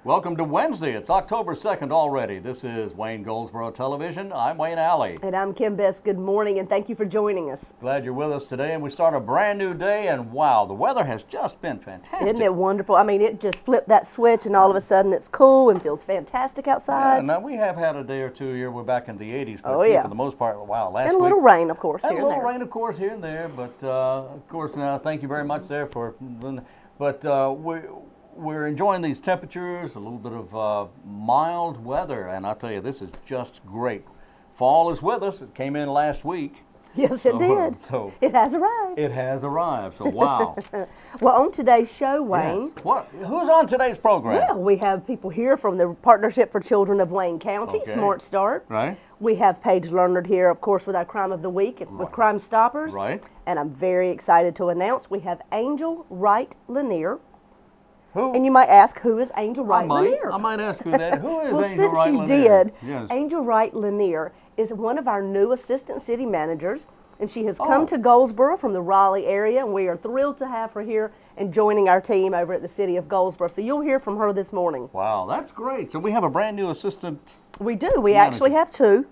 Welcome to Wednesday. It's October 2nd already. This is Wayne Goldsboro Television. I'm Wayne Alley. And I'm Kim Best. Good morning, and thank you for joining us. Glad you're with us today, and we start a brand new day, and wow, the weather has just been fantastic. Isn't it wonderful? I mean, it just flipped that switch, and all of a sudden it's cool and feels fantastic outside. Yeah, now we have had a day or two here. We're back in the 80s, but for the most part, wow, last week. And a little rain, of course, here and there. A little rain, of course, here and there, but of course, thank you very much there for, but we're enjoying these temperatures, a little bit of mild weather, and I'll tell you, this is just great. Fall is with us. It came in last week. Yes, it did. So it has arrived. It has arrived, so wow. Well, on today's show, Wayne. Yes. Who's on today's program? Well, we have people here from the Partnership for Children of Wayne County, Smart Start. Right. We have Paige Learned here, of course, with our Crime of the Week with Crimestoppers. Right. And I'm very excited to announce we have Angel Wright-Lanier. Who? And you might ask, who is Angel Wright-Lanier? I might ask who that is. Who is well, Angel Wright-Lanier? Well, since you did, yes. Angel Wright-Lanier is one of our new assistant city managers, and she has come to Goldsboro from the Raleigh area, and we are thrilled to have her here and joining our team over at the city of Goldsboro. So you'll hear from her this morning. Wow, that's great. So we have a brand new assistant. We do. We actually have two.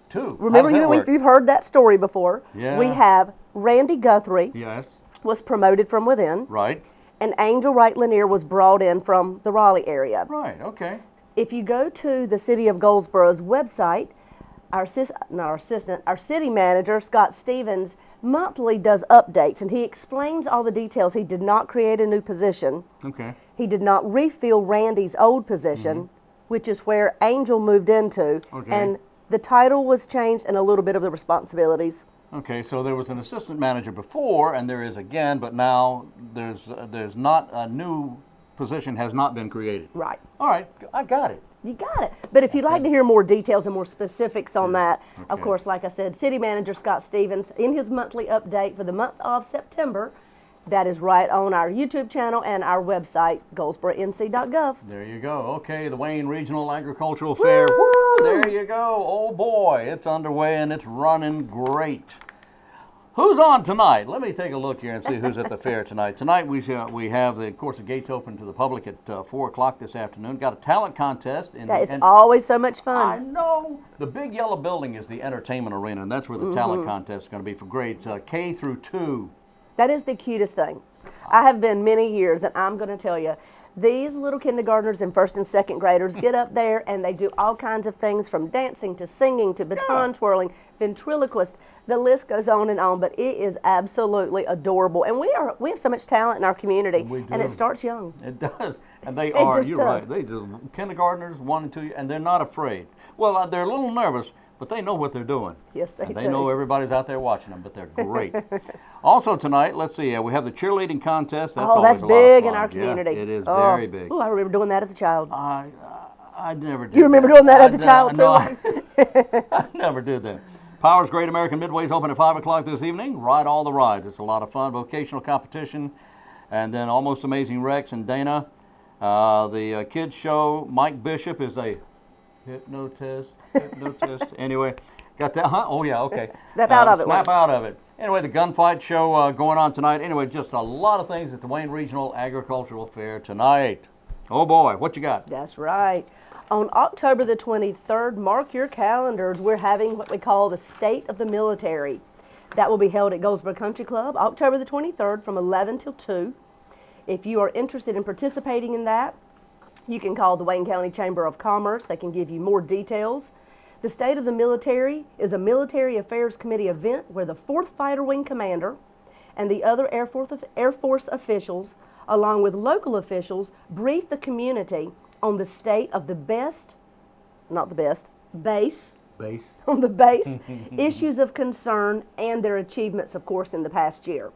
Two? Remember, if you've heard that story before, yeah. We have Randy Guthrie. Yes. Was promoted from within. Right. And Angel Wright-Lanier was brought in from the Raleigh area. Right, okay. If you go to the City of Goldsboro's website, our city manager, Scott Stevens, monthly does updates, and he explains all the details. He did not create a new position. Okay. He did not refill Randy's old position, which is where Angel moved into. Okay. And the title was changed and a little bit of the responsibilities. Okay, so there was an assistant manager before, and there is again, but now there's not a new position has not been created. Right. All right, I got it. You got it. But if you'd like to hear more details and more specifics on that, of course, like I said, City Manager Scott Stevens, in his monthly update for the month of September, that is right on our YouTube channel and our website, goldsboronc.gov. There you go. Okay, the Wayne Regional Agricultural Fair. Woo! There you go. Oh boy, it's underway and it's running great. Who's on tonight? Let me take a look here and see who's at the fair tonight. Tonight we have, of course, the gates open to the public at 4 o'clock this afternoon. Got a talent contest. That is always so much fun. I know. The big yellow building is the entertainment arena, and that's where the talent contest is going to be for grades K through 2. That is the cutest thing. I have been many years, and I'm going to tell you, these little kindergartners and first and second graders get up there and they do all kinds of things from dancing to singing to baton twirling, ventriloquist. The list goes on and on, but it is absolutely adorable. And we have so much talent in our community, and it starts young. It does, and they are. You're right. They do kindergartners 1 and 2, and they're not afraid. Well, they're a little nervous, but they know what they're doing. Yes, they do. They know everybody's out there watching them, but they're great. Also tonight, let's see, we have the cheerleading contest. That's that's big in our community. Yeah, it is very big. Oh, I remember doing that as a child. I never did. You remember doing that as a child, too? No, I never did that. Powers Great American Midway's open at 5 o'clock this evening. Ride all the rides. It's a lot of fun. Vocational competition. And then Almost Amazing Rex and Dana. The kids show, Mike Bishop is a hypnotist. Anyway, got that? Huh? Oh, yeah, okay. Snap out of it. Snap out of it. Anyway, the gunfight show going on tonight. Anyway, just a lot of things at the Wayne Regional Agricultural Fair tonight. Oh, boy, what you got? That's right. On October the 23rd, mark your calendars, we're having what we call the State of the Military. That will be held at Goldsboro Country Club, October the 23rd from 11 till 2. If you are interested in participating in that, you can call the Wayne County Chamber of Commerce. They can give you more details. The State of the Military is a Military Affairs Committee event where the 4th Fighter Wing Commander and the other Air Force officials, along with local officials, brief the community on the state of the base on the base issues of concern and their achievements, of course, in the past year.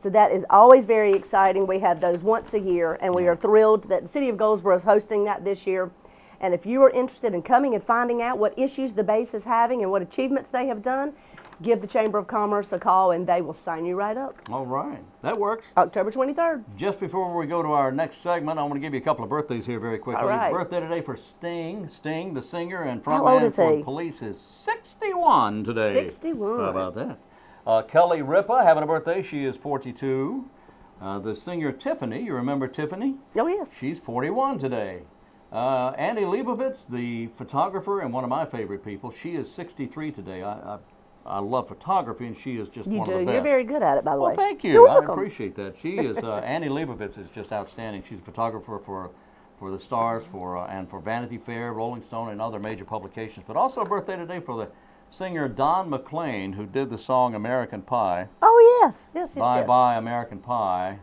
So that is always very exciting. We have those once a year, and we are thrilled that the City of Goldsboro is hosting that this year. And if you are interested in coming and finding out what issues the base is having and what achievements they have done, give the Chamber of Commerce a call and they will sign you right up. All right. That works. October 23rd. Just before we go to our next segment, I want to give you a couple of birthdays here very quickly. All right. Birthday today for Sting, the singer and How old frontman is for he? Police, is 61 today. 61. How about that? Kelly Ripa having a birthday. She is 42. The singer Tiffany, you remember Tiffany? Oh, yes. She's 41 today. Andy Leibovitz, the photographer and one of my favorite people, she is 63 today. I love photography, and she is just You one do. of the best. You're very good at it, by the way. Well, thank you. You're I welcome. appreciate that. She is Annie Leibovitz is just outstanding. She's a photographer for the Stars, and for Vanity Fair, Rolling Stone, and other major publications. But also a birthday today for the singer Don McLean, who did the song "American Pie." Oh, yes. Yes, yes, Bye yes. bye American Pie.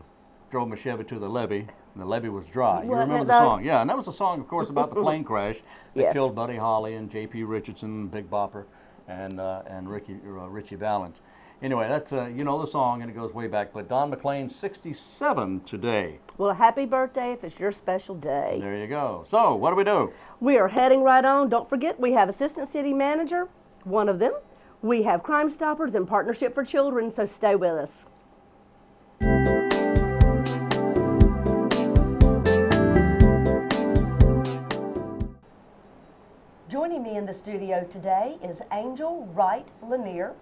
Drove my Chevy to the levee, and the levee was dry. You Wasn't remember it, the though? song? Yeah, and that was a song, of course, about the plane crash that Yes. killed Buddy Holly and J.P. Richardson, Big Bopper, and Richie Valens. Anyway, that's you know the song, and it goes way back. But Don McLean's 67 today. Well, happy birthday if it's your special day. There you go. So, what do we do? We are heading right on. Don't forget, we have Assistant City Manager, one of them. We have Crimestoppers and Partnership for Children, so stay with us. Joining me in the studio today is Angel Wright-Lanier.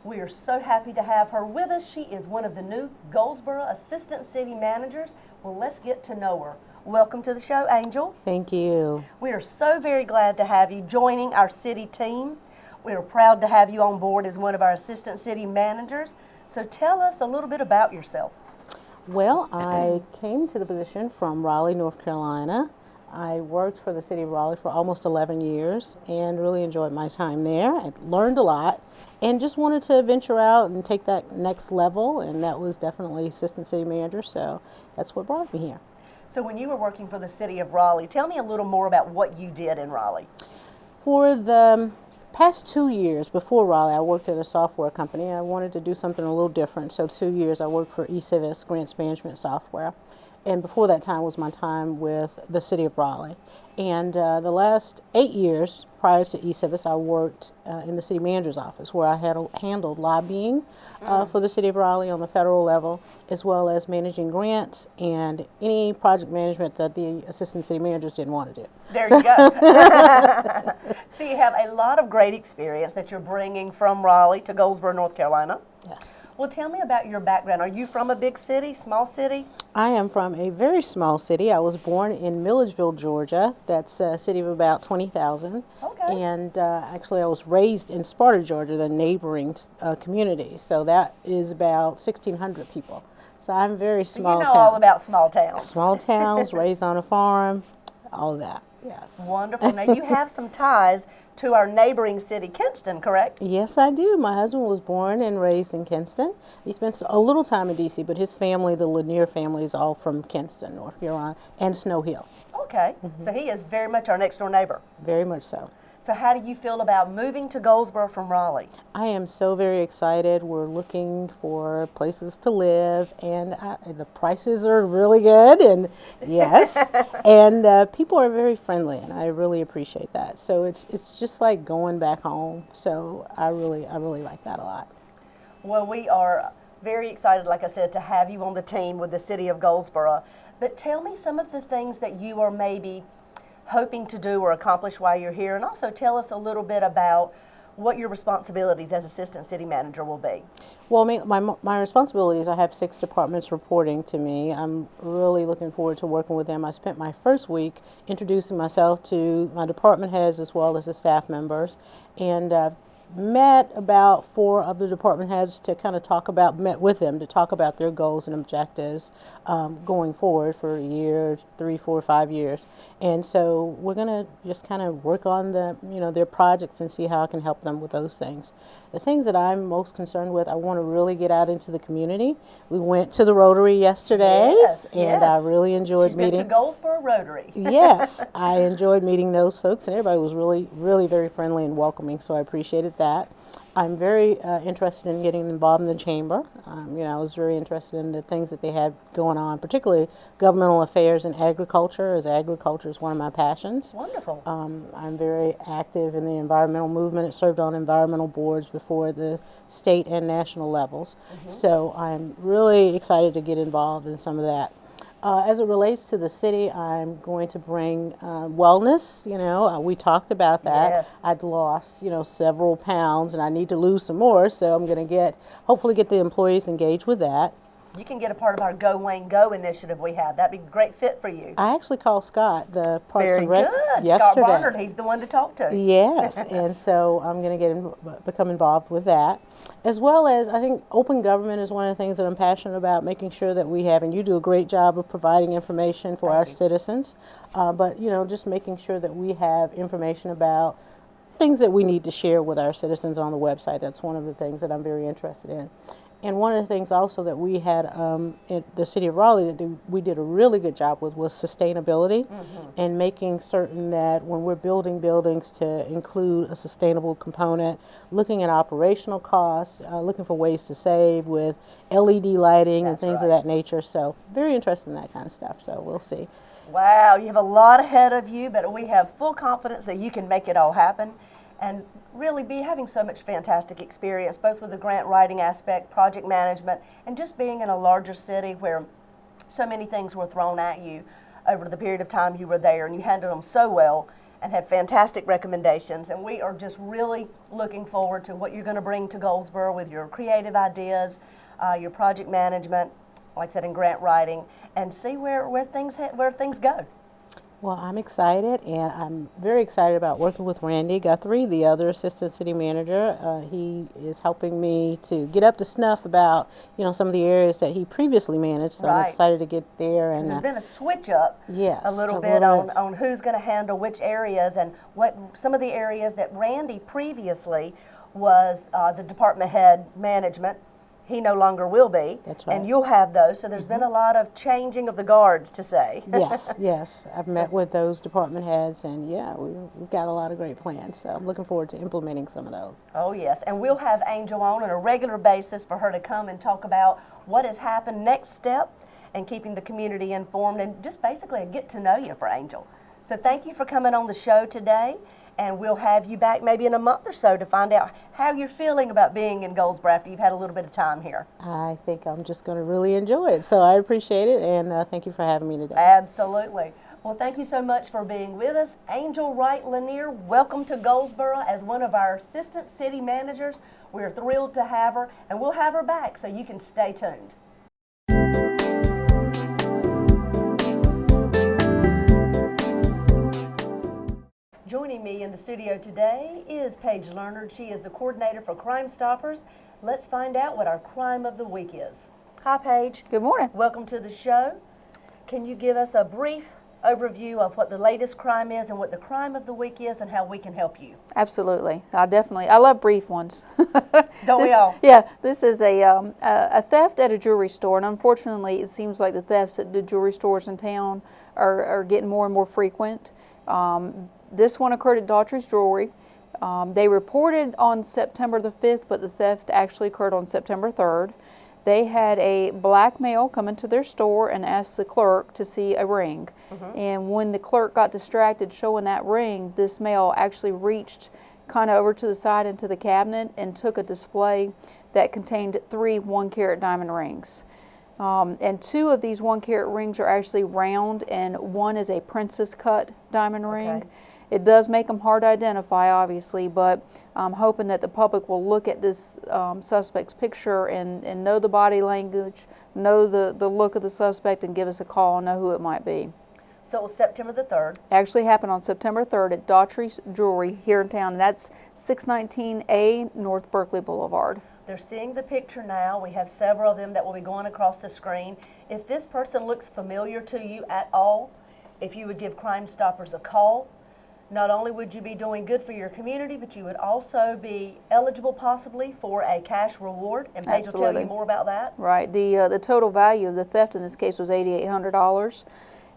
We are so happy to have her with us. She is one of the new Goldsboro Assistant City Managers. Well, let's get to know her. Welcome to the show, Angel. Thank you. We are so very glad to have you joining our city team. We are proud to have you on board as one of our Assistant City Managers. So tell us a little bit about yourself. Well, I came to the position from Raleigh, North Carolina. I worked for the city of Raleigh for almost 11 years and really enjoyed my time there. I learned a lot and just wanted to venture out and take that next level, and that was definitely Assistant City Manager, so that's what brought me here. So when you were working for the city of Raleigh, tell me a little more about what you did in Raleigh. For the past 2 years before Raleigh, I worked at a software company. I wanted to do something a little different, so 2 years I worked for eCivis Grants Management Software. And before that time was my time with the city of Raleigh. And the last 8 years prior to eCivis, I worked in the city manager's office, where I had handled lobbying for the city of Raleigh on the federal level, as well as managing grants and any project management that the assistant city managers didn't want to do. There you go. So you have a lot of great experience that you're bringing from Raleigh to Goldsboro, North Carolina. Yes. Well, tell me about your background. Are you from a big city, small city? I am from a very small city. I was born in Milledgeville, Georgia. That's a city of about 20,000. Okay. And actually I was raised in Sparta, Georgia, the neighboring community. So that is about 1,600 people. So I'm very small You know town. all about small towns. Small towns, raised on a farm, all of that, yes. Wonderful. Now, you have some ties to our neighboring city, Kinston, correct? Yes, I do. My husband was born and raised in Kinston. He spent a little time in D.C., but his family, the Lanier family, is all from Kinston, North Carolina, and Snow Hill. Okay. So he is very much our next door neighbor. Very much so. So how do you feel about moving to Goldsboro from Raleigh? I am so very excited. We're looking for places to live, and the prices are really good, and yes, and people are very friendly, and I really appreciate that. So it's just like going back home. So I really like that a lot. Well, we are very excited, like I said, to have you on the team with the city of Goldsboro. But tell me some of the things that you are maybe hoping to do or accomplish while you're here, and also tell us a little bit about what your responsibilities as assistant city manager will be. Well, my responsibilities, I have 6 departments reporting to me. I'm really looking forward to working with them. I spent my first week introducing myself to my department heads as well as the staff members, and met about 4 of the department heads to kind of met with them to talk about their goals and objectives going forward for a year, 3, 4, 5 years. And so we're going to just kind of work on their projects and see how I can help them with those things. The things that I'm most concerned with, I want to really get out into the community. We went to the Rotary yesterday, and I really enjoyed meeting. She's been to Goldsboro Rotary. Yes, I enjoyed meeting those folks, and everybody was really very friendly and welcoming, so I appreciated that. I'm very interested in getting involved in the chamber. I was very interested in the things that they had going on, particularly governmental affairs and agriculture, as agriculture is one of my passions. Wonderful. I'm very active in the environmental movement. I served on environmental boards before the state and national levels. So I'm really excited to get involved in some of that. As it relates to the city, I'm going to bring wellness. We talked about that. Yes. I'd lost, several pounds, and I need to lose some more. So I'm going to hopefully get the employees engaged with that. You can get a part of our Go Wayne Go initiative we have. That'd be a great fit for you. I actually called Scott, the Parks Very and Rec, good. yesterday. Scott Barnard, he's the one to talk to. Yes, and so I'm going to become involved with that. As well as, I think open government is one of the things that I'm passionate about, making sure that we have, and you do a great job of providing information for our citizens, but just making sure that we have information about things that we need to share with our citizens on the website. That's one of the things that I'm very interested in. And one of the things also that we had in the city of Raleigh that we did a really good job with was sustainability, and making certain that when we're building buildings to include a sustainable component, looking at operational costs, looking for ways to save with LED lighting and things of that nature. So very interested in that kind of stuff. So we'll see. Wow, you have a lot ahead of you, but we have full confidence that you can make it all happen. And really be having so much fantastic experience, both with the grant writing aspect, project management, and just being in a larger city where so many things were thrown at you over the period of time you were there, and you handled them so well and had fantastic recommendations. And we are just really looking forward to what you're going to bring to Goldsboro with your creative ideas, your project management, like I said, in grant writing, and see where things go. Well, I'm excited, and I'm very excited about working with Randy Guthrie, the other assistant city manager. He is helping me to get up to snuff about, some of the areas that he previously managed. So I'm excited to get there. And there's been a switch up, yes, a little bit on who's going to handle which areas, and what some of the areas that Randy previously was the department head management. He no longer will be. That's right. And you'll have those. So there's been a lot of changing of the guards, to say. Yes. I've met with those department heads, and we've got a lot of great plans. So I'm looking forward to implementing some of those. Oh, yes. And we'll have Angel on a regular basis for her to come and talk about what has happened, next step, and keeping the community informed, and just basically a get to know you for Angel. So thank you for coming on the show today. And we'll have you back maybe in a month or so to find out how you're feeling about being in Goldsboro after you've had a little bit of time here. I think I'm just going to really enjoy it. So I appreciate it, and thank you for having me today. Absolutely. Well, thank you so much for being with us. Angel Wright-Lanier, welcome to Goldsboro as one of our assistant city managers. We're thrilled to have her, and we'll have her back, so you can stay tuned. Joining me in the studio today is Paige Leonard. She is the coordinator for Crimestoppers. Let's find out what our crime of the week is. Hi, Paige. Good morning. Welcome to the show. Can you give us a brief overview of what the latest crime is and what the crime of the week is and how we can help you? Absolutely. I love brief ones. Don't we all? Yeah, this is a theft at a jewelry store, and unfortunately it seems like the thefts at the jewelry stores in town are getting more and more frequent. This one occurred at Daughtry's Jewelry. They reported on September the 5th, but the theft actually occurred on September 3rd. They had a black male come into their store and ask the clerk to see a ring. And when the clerk got distracted showing that ring, this male actually reached kind of over to the side into the cabinet and took a display that contained 3 1-carat diamond rings. And 2 of these 1-carat rings are actually round, and 1 is a princess cut diamond ring. It does make them hard to identify, obviously, but I'm hoping that the public will look at this suspect's picture and know the body language, know the look of the suspect, and give us a call and know who it might be. So it was September the 3rd. Actually happened on September 3rd at Daughtry's Jewelry here in town, and that's 619A North Berkeley Boulevard. They're seeing the picture now. We have several of them that will be going across the screen. If this person looks familiar to you at all, if you would give Crimestoppers a call, not only would you be doing good for your community, but you would also be eligible possibly for a cash reward, and Paige will tell you more about that. Right. The total value of the theft in this case was $8,800.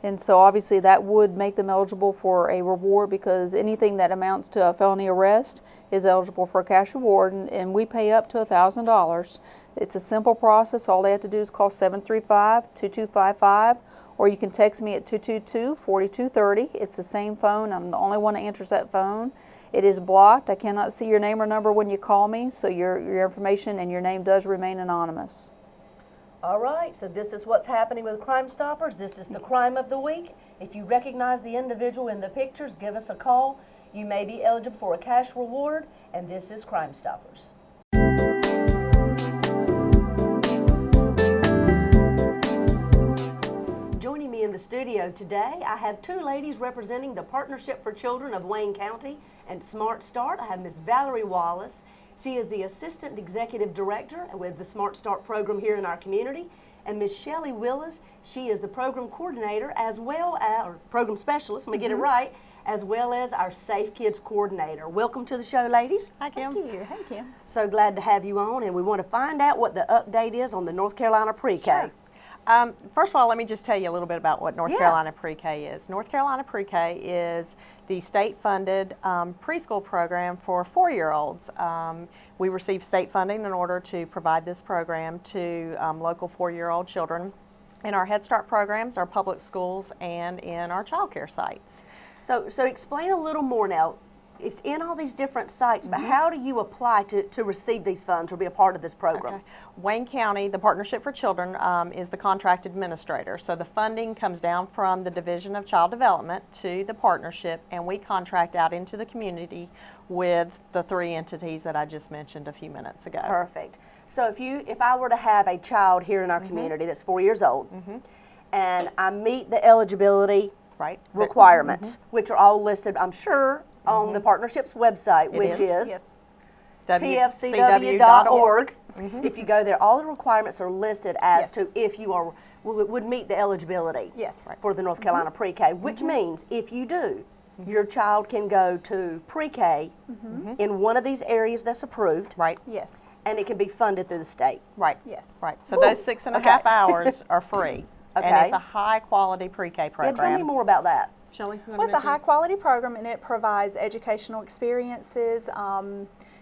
And so obviously that would make them eligible for a reward, because anything that amounts to a felony arrest is eligible for a cash reward, and we pay up to $1,000. It's a simple process. All they have to do is call 735-2255, or you can text me at 222-4230. It's the same phone. I'm the only one that answers that phone. It is blocked. I cannot see your name or number when you call me, so your information and your name does remain anonymous. All right, so this is what's happening with Crimestoppers. This is the crime of the week. If you recognize the individual in the pictures, give us a call. You may be eligible for a cash reward, and this is Crimestoppers. in the studio today, I have two ladies representing the Partnership for Children of Wayne County and Smart Start. I have Miss Valerie Wallace. She is the Assistant Executive Director with the Smart Start program here in our community. And Miss Shelly Willis, she is the Program Coordinator as well as, or Program Specialist, let me get it right, as well as our Safe Kids Coordinator. Welcome to the show, ladies. Hi, Kim. Thank you. Hey, Kim. So glad to have you on, and we want to find out what the update is on the North Carolina Pre-K. Sure. First of all, let me just tell you a little bit about what North Yeah. Carolina Pre-K is. North Carolina Pre-K is the state-funded preschool program for 4-year-olds. We receive state funding in order to provide this program to local 4-year-old children in our Head Start programs, our public schools, and in our child care sites. So explain a little more now. It's in all these different sites, but how do you apply to receive these funds or be a part of this program? Okay. Wayne County, the Partnership for Children, is the contract administrator. So the funding comes down from the Division of Child Development to the partnership, and we contract out into the community with the 3 entities that I just mentioned a few minutes ago. Perfect. So if I were to have a child here in our community that's 4 years old, and I meet the eligibility Right. requirements, which are all listed, I'm sure, on the partnership's website, which is. is Yes. pfcw.org. If you go there, all the requirements are listed as to if you are would meet the eligibility Yes. for the North Carolina Pre-K, which means if you do, your child can go to Pre-K in one of these areas that's approved, Right. Yes. and it can be funded through the state. Right. Yes. Right. So those 6.5 Okay. hours are free. And Okay. it's a high quality pre-K Yeah, program. tell me more about that. Shelley, you wanna Well, it's a mention? high quality program and it provides educational experiences.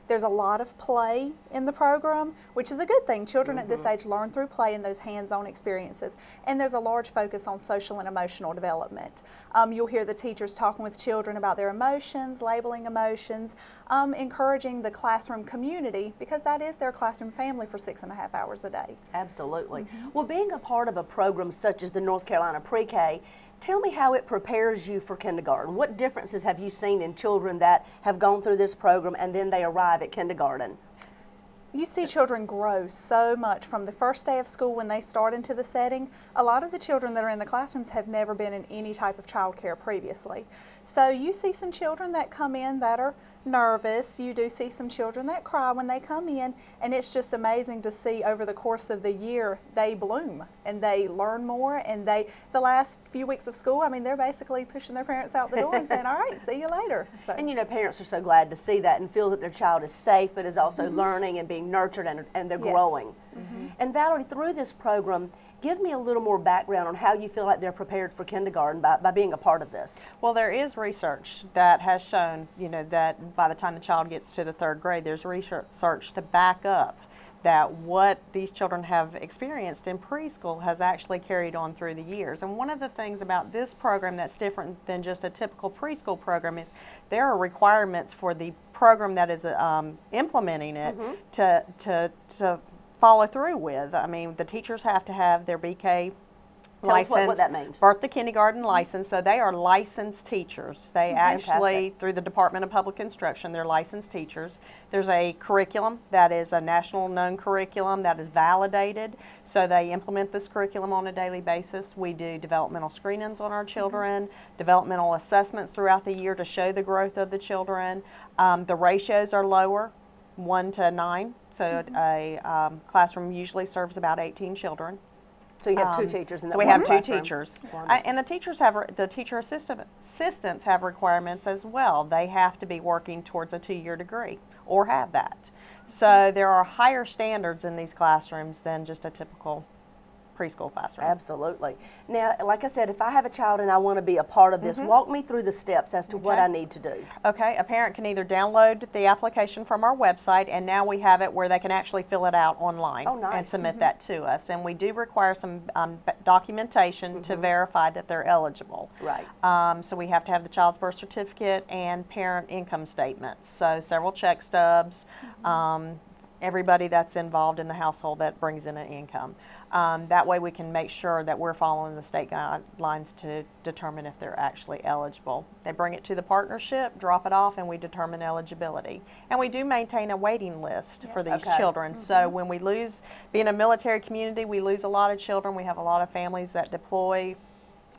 There's a lot of play in the program, which is a good thing. Children at this age learn through play and those hands-on experiences. And there's a large focus on social and emotional development. You'll hear the teachers talking with children about their emotions, labeling emotions, encouraging the classroom community, because that is their classroom family for 6.5 hours a day. Absolutely. Well, being a part of a program such as the North Carolina Pre-K, tell me how it prepares you for kindergarten. What differences have you seen in children that have gone through this program and then they arrive at kindergarten? You see children grow so much from the first day of school when they start into the setting. A lot of the children that are in the classrooms have never been in any type of child care previously. So you see some children that come in that are nervous. You do see some children that cry when they come in, and it's just amazing to see over the course of the year they bloom and they learn more, and the last few weeks of school, I mean, they're basically pushing their parents out the door and saying, all right, see you later. So. And you know, parents are so glad to see that and feel that their child is safe, but is also learning and being nurtured, and they're growing. And Valerie, through this program, give me a little more background on how you feel like they're prepared for kindergarten by being a part of this. Well, there is research that has shown, you know, that by the time the child gets to the 3rd grade, there's research to back up that what these children have experienced in preschool has actually carried on through the years. And one of the things about this program that's different than just a typical preschool program is there are requirements for the program that is implementing it to follow through with. I mean, the teachers have to have their BK Tell us license, what that means. birth to kindergarten license, so they are licensed teachers. They actually, Fantastic. through the Department of Public Instruction, they're licensed teachers. There's a curriculum that is a national known curriculum that is validated, so they implement this curriculum on a daily basis. We do developmental screenings on our children, developmental assessments throughout the year to show the growth of the children. The ratios are lower, 1 to 9, so a classroom usually serves about 18 children. So you have 2 teachers in that So we one have 2 classroom. teachers. Wonderful. And the teachers the teacher assistants have requirements as well. They have to be working towards a 2-year degree or have that. So there are higher standards in these classrooms than just a typical preschool classroom. Absolutely. Now, like I said, if I have a child and I want to be a part of this, walk me through the steps as to what I need to do. Okay, a parent can either download the application from our website, and now we have it where they can actually fill it out online Oh, nice. and submit that to us. And we do require some documentation to verify that they're eligible. Right. So we have to have the child's birth certificate and parent income statements. So several check stubs, everybody that's involved in the household that brings in an income. That way we can make sure that we're following the state guidelines to determine if they're actually eligible. They bring it to the partnership, drop it off, and we determine eligibility. And we do maintain a waiting list for these Okay. children. So when we lose, being a military community, we lose a lot of children. We have a lot of families that deploy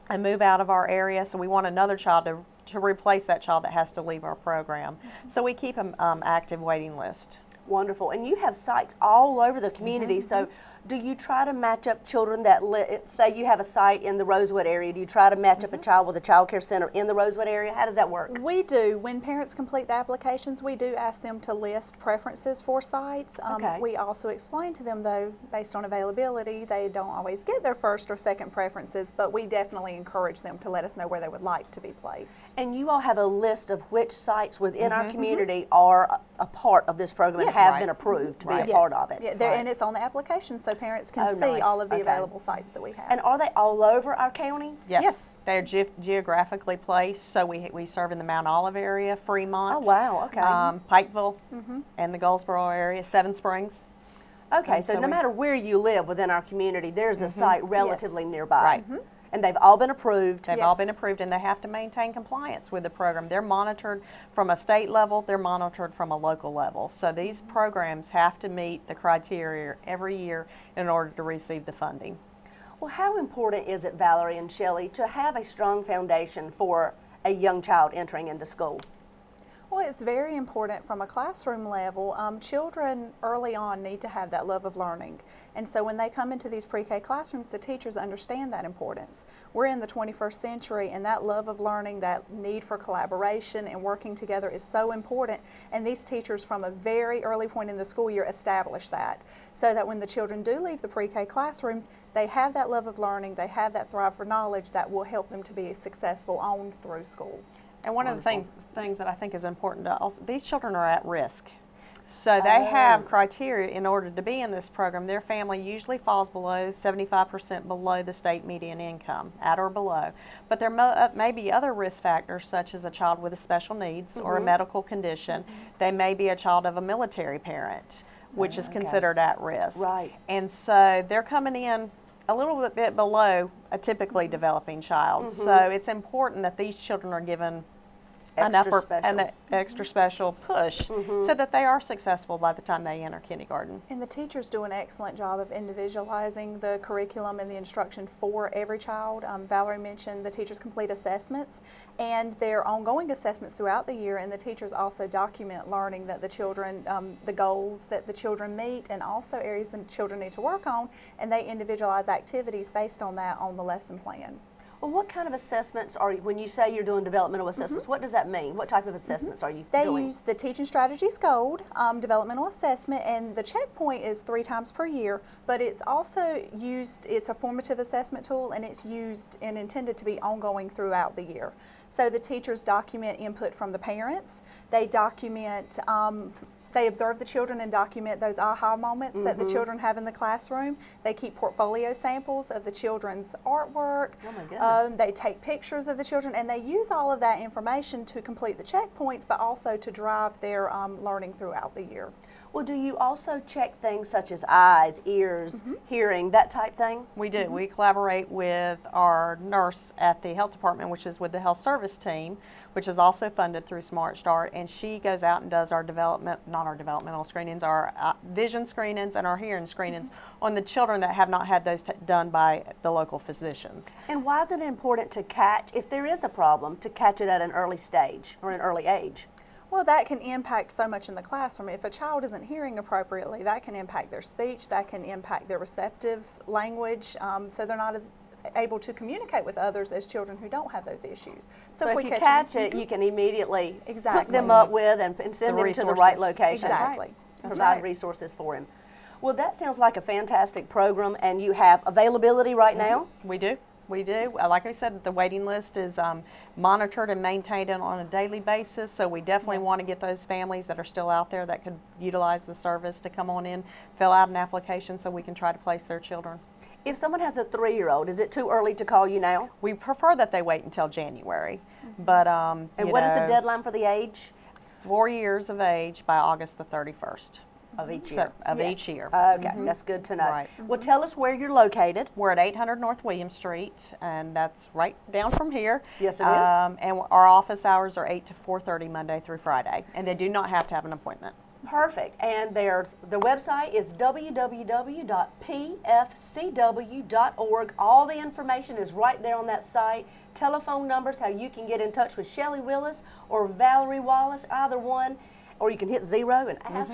and move out of our area. So we want another child to replace that child that has to leave our program. So we keep an active waiting list. Wonderful. And you have sites all over the community. So do you try to match up children that say you have a site in the Rosewood area? Do you try to match up a child with a child care center in the Rosewood area? How does that work? We do. When parents complete the applications, we do ask them to list preferences for sites. Okay. We also explain to them, though, based on availability, they don't always get their first or second preferences, but we definitely encourage them to let us know where they would like to be placed. And you all have a list of which sites within our community are a part of this program and have been approved to be a part of it. Yeah, and it's on the application, so parents can see nice. all of the Okay. available sites that we have. And are they all over our county? Yes. They're geographically placed, so we serve in the Mount Olive area, Fremont. Oh, wow, okay. Pikeville, and the Goldsboro area, Seven Springs. Okay, And so so no we- matter where you live within our community, there's a site relatively nearby. Right. And they've all been approved. They've all been approved, and they have to maintain compliance with the program. They're monitored from a state level, they're monitored from a local level. So these programs have to meet the criteria every year in order to receive the funding. Well, how important is it, Valerie and Shelly, to have a strong foundation for a young child entering into school? Well, it's very important from a classroom level. Children early on need to have that love of learning. And so when they come into these pre-K classrooms, the teachers understand that importance. We're in the 21st century, and that love of learning, that need for collaboration and working together is so important. And these teachers from a very early point in the school year establish that, so that when the children do leave the pre-K classrooms, they have that love of learning, they have that thrive for knowledge that will help them to be successful on through school. And one of the things that I think is important to also, these children are at risk. So they have criteria in order to be in this program. Their family usually falls below 75% below the state median income, at or below. But there may be other risk factors, such as a child with a special needs or a medical condition. They may be a child of a military parent, which is considered at risk. Right. And so they're coming in a little bit below a typically developing child. So it's important that these children are given an extra special push so that they are successful by the time they enter kindergarten. And the teachers do an excellent job of individualizing the curriculum and the instruction for every child. Valerie mentioned the teachers complete assessments, and their ongoing assessments throughout the year, and the teachers also document learning that the children, the goals that the children meet, and also areas the children need to work on, and they individualize activities based on that on the lesson plan. Well, what kind of assessments are you, when you say you're doing developmental assessments, what does that mean? What type of assessments are you They doing? use the Teaching Strategies Gold developmental assessment, and the checkpoint is 3 times per year, but it's also used, it's a formative assessment tool, and it's used and intended to be ongoing throughout the year. So the teachers document input from the parents, they document they observe the children and document those aha moments that the children have in the classroom. They keep portfolio samples of the children's artwork. Oh my goodness. They take pictures of the children, and they use all of that information to complete the checkpoints, but also to drive their learning throughout the year. Well, do you also check things such as eyes, ears, hearing, that type thing? We do. We collaborate with our nurse at the health department, which is with the health service team, which is also funded through Smart Start, and she goes out and does our not our developmental screenings, our vision screenings and our hearing screenings on the children that have not had those done by the local physicians. And why is it important to catch, if there is a problem, to catch it at an early stage or an early age? Well, that can impact so much in the classroom. If a child isn't hearing appropriately, that can impact their speech, that can impact their receptive language, so they're not as able to communicate with others as children who don't have those issues. So if you catch it, you can immediately hook them up with and send them to the right location. Exactly. And provide resources for him. Well, that sounds like a fantastic program, and you have availability right now? We do. We do. Like I said, the waiting list is monitored and maintained on a daily basis, so we definitely want to get those families that are still out there that could utilize the service to come on in, fill out an application so we can try to place their children. If someone has a 3-year-old, is it too early to call you now? We prefer that they wait until January, but And what is the deadline for the age? 4 years of age by August the 31st. Of each year? Each year. Okay, that's good to know. Right. Well, tell us where you're located. We're at 800 North William Street, and that's right down from here. Yes, it is. And our office hours are 8 to 4:30 Monday through Friday, and they do not have to have an appointment. Perfect. And their website is www.pfcw.org. All the information is right there on that site. Telephone numbers, how you can get in touch with Shelly Willis or Valerie Wallace, either one. Or you can hit 0 and ask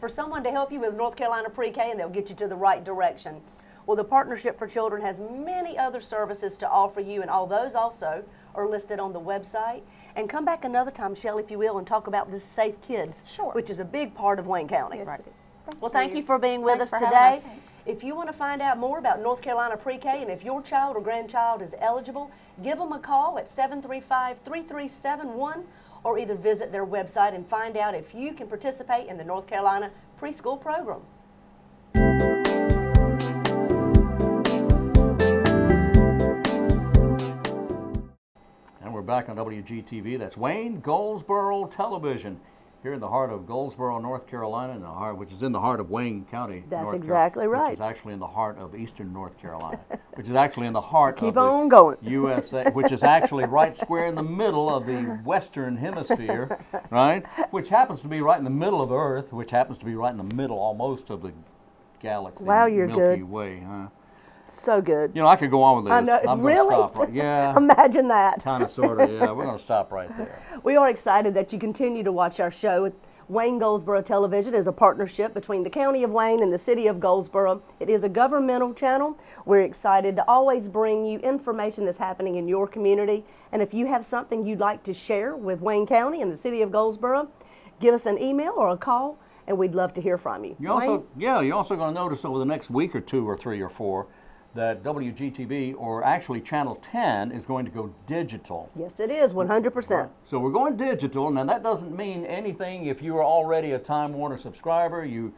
for someone to help you with North Carolina Pre-K, and they'll get you to the right direction. Well, the Partnership for Children has many other services to offer you, and all those also are listed on the website. And come back another time, Shelly, if you will, and talk about this Safe Kids, Sure. which is a big part of Wayne County. Yes, it is. Well, thank you for being with Thanks us for today. having us. If you want to find out more about North Carolina Pre-K, and if your child or grandchild is eligible, give them a call at 735-3371, or either visit their website and find out if you can participate in the North Carolina preschool program. And we're back on WGTV. That's Wayne Goldsboro Television, here in the heart of Goldsboro, North Carolina, which is in the heart of Wayne County. That's North exactly Carolina, right. Which is actually in the heart of eastern North Carolina, which is actually in the heart Keep of on the going. USA, which is actually right square in the middle of the Western Hemisphere, right? Which happens to be right in the middle of Earth, which happens to be right in the middle almost of the galaxy. Wow, you're Milky good. Way, huh? So good. You know, I could go on with this. I know, I'm really? going to stop right. Yeah. Imagine that. Kind of, sort of, yeah. We're going to stop right there. We are excited that you continue to watch our show. Wayne Goldsboro Television is a partnership between the County of Wayne and the City of Goldsboro. It is a governmental channel. We're excited to always bring you information that's happening in your community. And if you have something you'd like to share with Wayne County and the City of Goldsboro, give us an email or a call, and we'd love to hear from you. You're also going to notice over the next week or two or three or four that WGTV, or actually Channel 10, is going to go digital. Yes, it is, 100%. So we're going digital. Now that doesn't mean anything if you are already a Time Warner subscriber. Or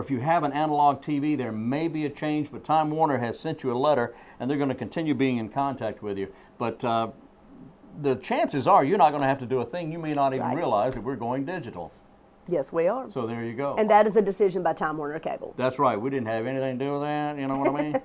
if you have an analog TV, there may be a change. But Time Warner has sent you a letter, and they're going to continue being in contact with you. But the chances are you're not going to have to do a thing. You may not even realize that we're going digital. Yes, we are. So there you go. And that is a decision by Time Warner Cable. That's right. We didn't have anything to do with that. You know what I mean?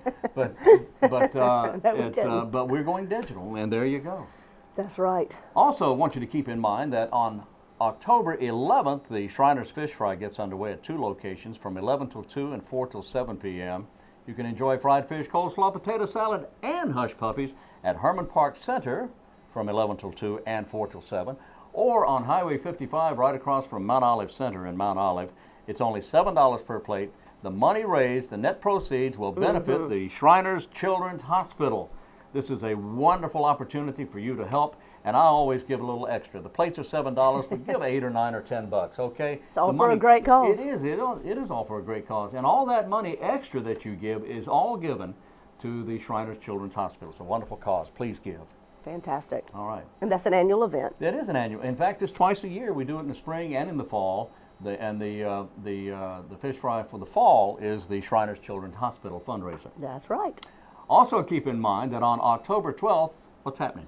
But we're going digital, and there you go. That's right. Also, I want you to keep in mind that on October 11th, the Shriners Fish Fry gets underway at 2 locations from 11 till 2 and 4 till 7 p.m. You can enjoy fried fish, coleslaw, potato salad, and hush puppies at Herman Park Center from 11 till 2 and 4 till 7. Or on Highway 55 right across from Mount Olive Center in Mount Olive. It's only $7 per plate. The money raised, the net proceeds, will benefit the Shriners Children's Hospital. This is a wonderful opportunity for you to help, and I always give a little extra. The plates are $7, but give 8 or 9 or 10 bucks, okay? It's all for a great cause. It is all for a great cause. And all that money extra that you give is all given to the Shriners Children's Hospital. It's a wonderful cause. Please give. Fantastic. All right. And that's an annual event. It is an annual. In fact, it's twice a year. We do it in the spring and in the fall. The fish fry for the fall is the Shriners Children's Hospital fundraiser. That's right. Also, keep in mind that on October 12th, what's happening?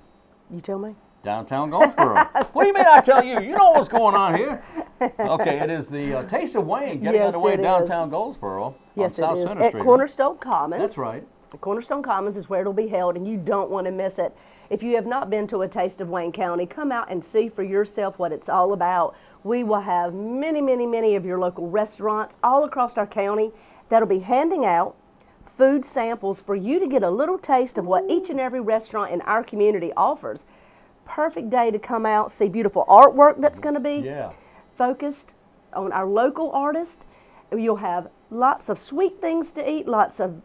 You tell me. Downtown Goldsboro. What do you mean I tell you? You know what's going on here. Okay, it is the Taste of Wayne getting underway downtown Goldsboro on South Center At Street. Cornerstone Commons. That's right. Cornerstone Commons is where it'll be held, and you don't want to miss it. If you have not been to a Taste of Wayne County, come out and see for yourself what it's all about. We will have many, many, many of your local restaurants all across our county that'll be handing out food samples for you to get a little taste of what each and every restaurant in our community offers. Perfect day to come out, see beautiful artwork that's going to be focused on our local artists. You'll have lots of sweet things to eat, lots of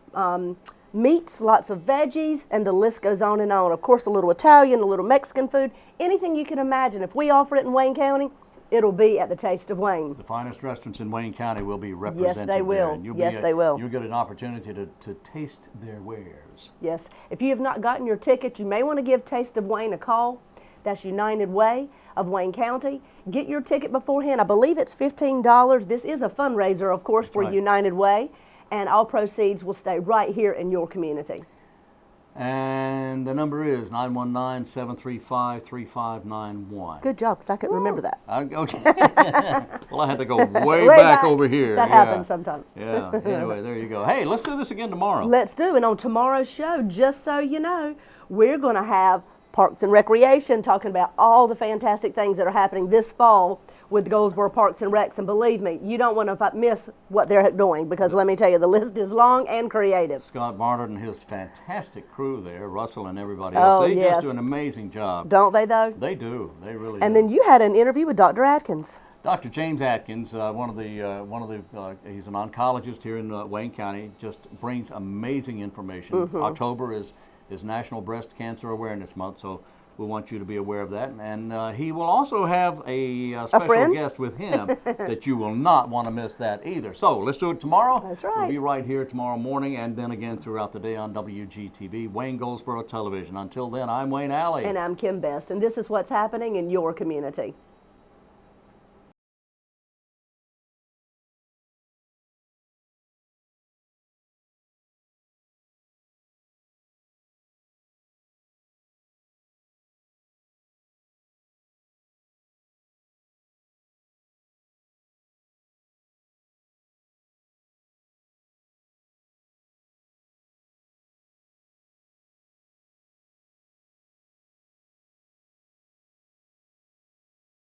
meats, lots of veggies, and the list goes on and on. Of course, a little Italian, a little Mexican food, anything you can imagine. If we offer it in Wayne County, it'll be at the Taste of Wayne. The finest restaurants in Wayne County will be represented Yes, they will. there. They will. You'll get an opportunity to taste their wares. Yes. If you have not gotten your ticket, you may want to give Taste of Wayne a call. That's United Way of Wayne County. Get your ticket beforehand. I believe it's $15. This is a fundraiser, of course, for United Way, and all proceeds will stay right here in your community. And the number is 919-735-3591. Good job, because I couldn't remember that. Okay. Well, I had to go way back over here. That happens sometimes. Yeah. Anyway, there you go. Hey, let's do this again tomorrow. Let's do. And on tomorrow's show, just so you know, we're going to have Parks and Recreation, talking about all the fantastic things that are happening this fall with Goldsboro Parks and Recs. And believe me, you don't want to miss what they're doing, because let me tell you, the list is long and creative. Scott Barnard and his fantastic crew there, Russell and everybody Oh, else, they yes. just do an amazing job. Don't they, though? They do. They really And do. then you had an interview with Dr. Atkins. Dr. James Atkins, he's an oncologist here in Wayne County, just brings amazing information. October is National Breast Cancer Awareness Month, so we want you to be aware of that. And he will also have a special friend? guest with him that you will not want to miss that either. So let's do it tomorrow. That's right. We'll be right here tomorrow morning and then again throughout the day on WGTV, Wayne Goldsboro Television. Until then, I'm Wayne Alley. And I'm Kim Best, and this is what's happening in your community.